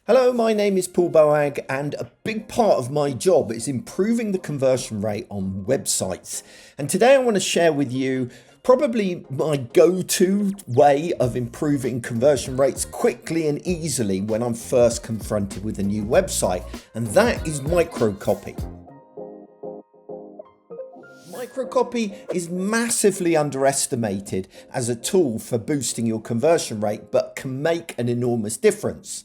Hello, my name is Paul Boag, and a big part of my job is improving the conversion rate on websites. And today I want to share with you probably my go-to way of improving conversion rates quickly and easily when I'm first confronted with a new website, and that is microcopy. Microcopy is massively underestimated as a tool for boosting your conversion rate, but can make an enormous difference.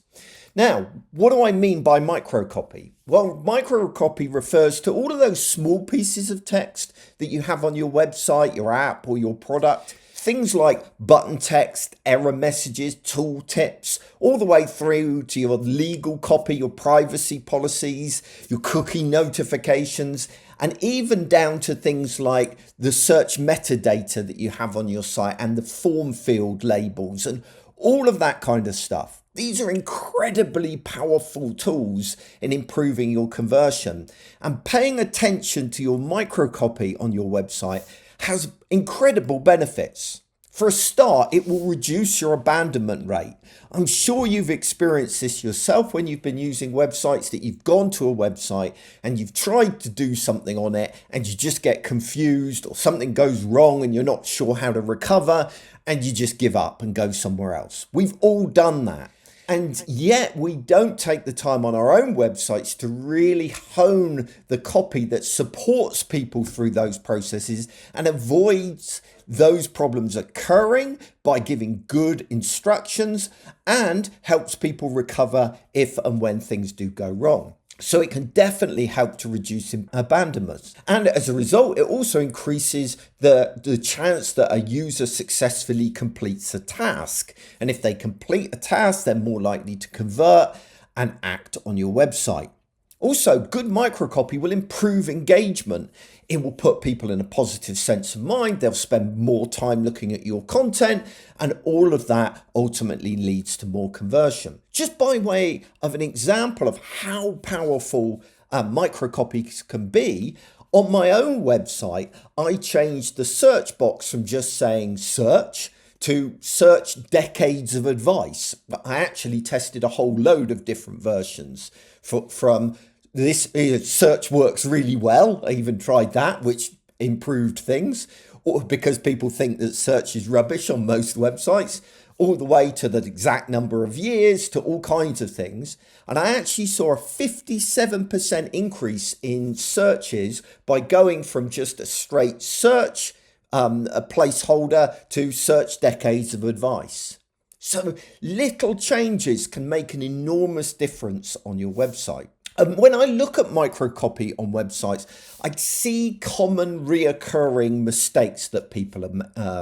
Now, what do I mean by microcopy? Well, microcopy refers to all of those small pieces of text that you have on your website, your app, or your product. Things like button text, error messages, tool tips, all the way through to your legal copy, your privacy policies, your cookie notifications, and even down to things like the search metadata that you have on your site and the form field labels and all of that kind of stuff. These are incredibly powerful tools in improving your conversion, and paying attention to your microcopy on your website has incredible benefits. For a start, it will reduce your abandonment rate. I'm sure you've experienced this yourself when you've been using websites, that you've gone to a website and you've tried to do something on it and you just get confused, or something goes wrong and you're not sure how to recover and you just give up and go somewhere else. We've all done that. And yet we don't take the time on our own websites to really hone the copy that supports people through those processes and avoids those problems occurring by giving good instructions, and helps people recover if and when things do go wrong. So it can definitely help to reduce abandonment. And as a result, it also increases the chance that a user successfully completes a task. And if they complete a task, they're more likely to convert and act on your website. Also, good microcopy will improve engagement. It will put people in a positive sense of mind. They'll spend more time looking at your content, and all of that ultimately leads to more conversion. Just by way of an example of how powerful microcopies can be, on my own website, I changed the search box from just saying search to search decades of advice. I actually tested a whole load of different versions from this search works really well. I even tried that, which improved things, or because people think that search is rubbish on most websites, all the way to the exact number of years, to all kinds of things. And I actually saw a 57% increase in searches by going from just a straight search, a placeholder, to search decades of advice. So little changes can make an enormous difference on your website. When I look at microcopy on websites, I see common reoccurring mistakes that people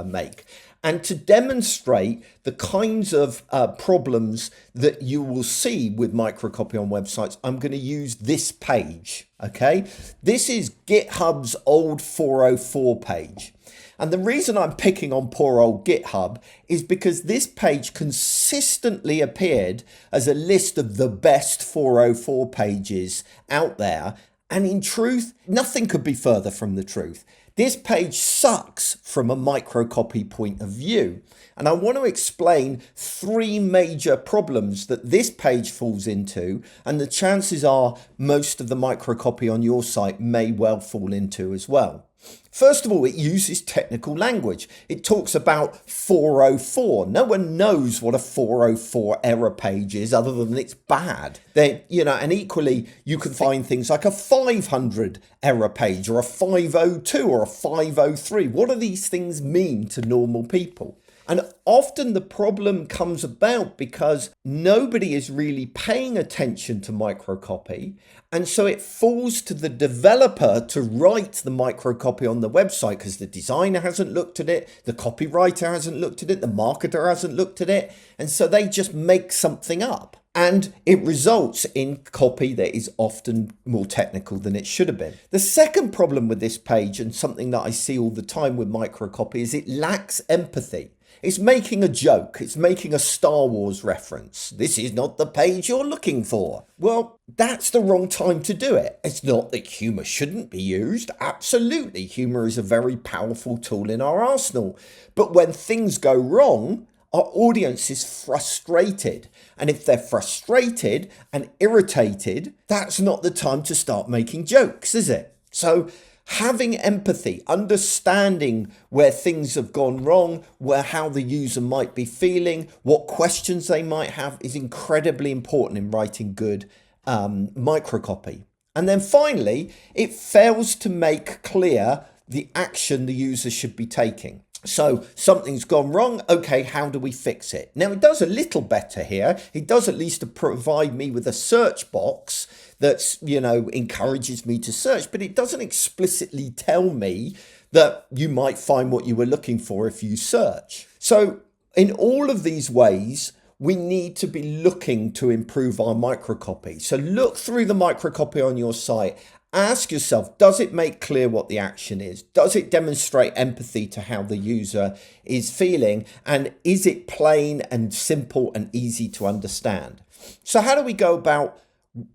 make. And to demonstrate the kinds of problems that you will see with microcopy on websites, I'm going to use this page. Okay, this is GitHub's old 404 page. And the reason I'm picking on poor old GitHub is because this page consistently appeared as a list of the best 404 pages out there. And in truth, nothing could be further from the truth. This page sucks from a microcopy point of view. And I want to explain three major problems that this page falls into, and the chances are most of the microcopy on your site may well fall into as well. First of all, it uses technical language. It talks about 404. No one knows what a 404 error page is other than it's bad. And equally, you can find things like a 500 error page, or a 502 or a 503. What do these things mean to normal people? And often the problem comes about because nobody is really paying attention to microcopy. And so it falls to the developer to write the microcopy on the website, because the designer hasn't looked at it, the copywriter hasn't looked at it, the marketer hasn't looked at it. And so they just make something up. And it results in copy that is often more technical than it should have been. The second problem with this page, and something that I see all the time with microcopy, is it lacks empathy. It's making a joke. It's making a Star Wars reference. This is not the page you're looking for. Well, that's the wrong time to do it. It's not that humor shouldn't be used. Absolutely, humor is a very powerful tool in our arsenal. But when things go wrong, our audience is frustrated. And if they're frustrated and irritated, that's not the time to start making jokes, is it? So having empathy, understanding where things have gone wrong, how the user might be feeling, what questions they might have is incredibly important in writing good microcopy. And then finally, it fails to make clear the action the user should be taking. So something's gone wrong. Okay, how do we fix it? Now it does a little better here. It does at least provide me with a search box that's, encourages me to search, but it doesn't explicitly tell me that you might find what you were looking for if you search. So in all of these ways, we need to be looking to improve our microcopy. So look through the microcopy on your site. Ask yourself, does it make clear what the action is? Does it demonstrate empathy to how the user is feeling? And is it plain and simple and easy to understand? So how do we go about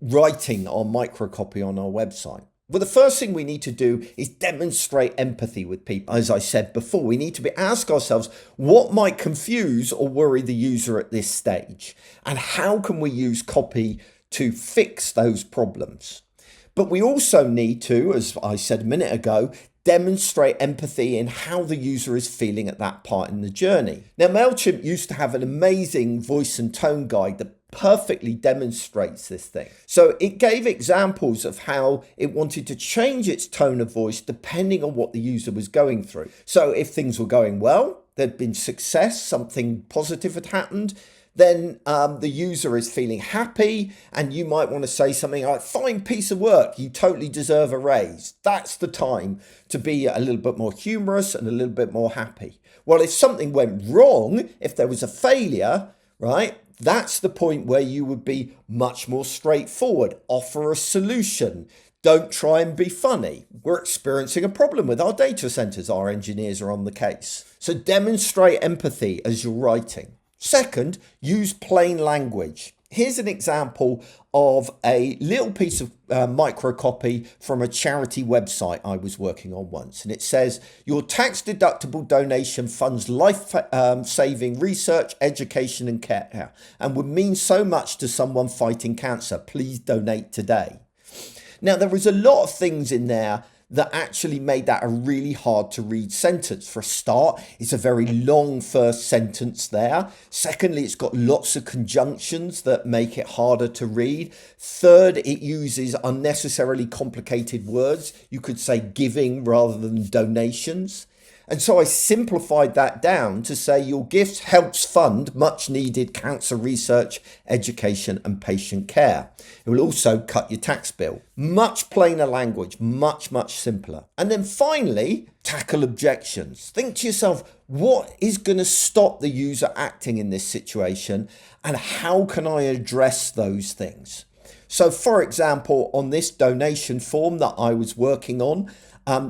writing our microcopy on our website? Well, the first thing we need to do is demonstrate empathy with people. As I said before, we need to ask ourselves what might confuse or worry the user at this stage, and how can we use copy to fix those problems. But we also need to, as I said a minute ago, demonstrate empathy in how the user is feeling at that part in the journey. Now, MailChimp used to have an amazing voice and tone guide that perfectly demonstrates this thing. So it gave examples of how it wanted to change its tone of voice depending on what the user was going through. So if things were going well, there'd been success, something positive had happened, then the user is feeling happy, and you might want to say something like, fine piece of work, you totally deserve a raise. That's the time to be a little bit more humorous and a little bit more happy. Well, if something went wrong, if there was a failure, right, that's the point where you would be much more straightforward. Offer a solution. Don't try and be funny. We're experiencing a problem with our data centers. Our engineers are on the case. So demonstrate empathy as you're writing. Second, use plain language. Here's an example of a little piece of microcopy from a charity website I was working on once. And it says, your tax-deductible donation funds life-saving research, education and care, and would mean so much to someone fighting cancer. Please donate today. Now, there was a lot of things in there that actually made that a really hard to read sentence. For a start, it's a very long first sentence there. Secondly, it's got lots of conjunctions that make it harder to read. Third, it uses unnecessarily complicated words. You could say giving rather than donations. And so I simplified that down to say your gift helps fund much needed cancer research, education and patient care. It will also cut your tax bill. Much plainer language, much simpler. And then finally, tackle objections. Think to yourself, what is going to stop the user acting in this situation, and how can I address those things? So for example, on this donation form that I was working on,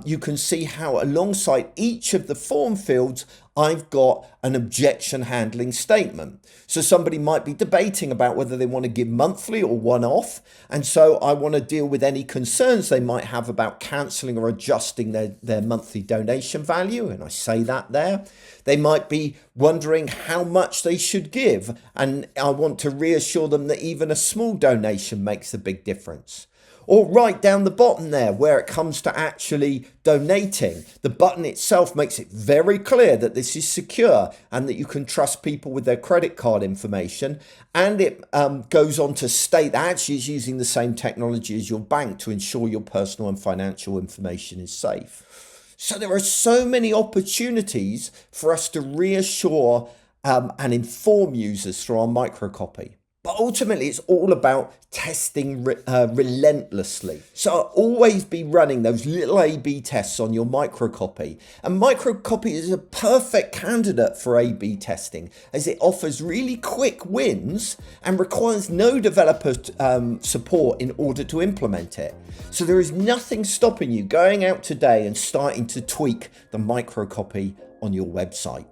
you can see how alongside each of the form fields, I've got an objection handling statement. So somebody might be debating about whether they want to give monthly or one-off. And so I want to deal with any concerns they might have about cancelling or adjusting their monthly donation value. And I say that there. They might be wondering how much they should give. And I want to reassure them that even a small donation makes a big difference. Or right down the bottom there, where it comes to actually donating, the button itself makes it very clear that this is secure and that you can trust people with their credit card information. And it goes on to state that actually is using the same technology as your bank to ensure your personal and financial information is safe. So there are so many opportunities for us to reassure and inform users through our microcopy. But ultimately, it's all about testing relentlessly. So always be running those little A/B tests on your microcopy. And microcopy is a perfect candidate for A/B testing, as it offers really quick wins and requires no developer support in order to implement it. So there is nothing stopping you going out today and starting to tweak the microcopy on your website.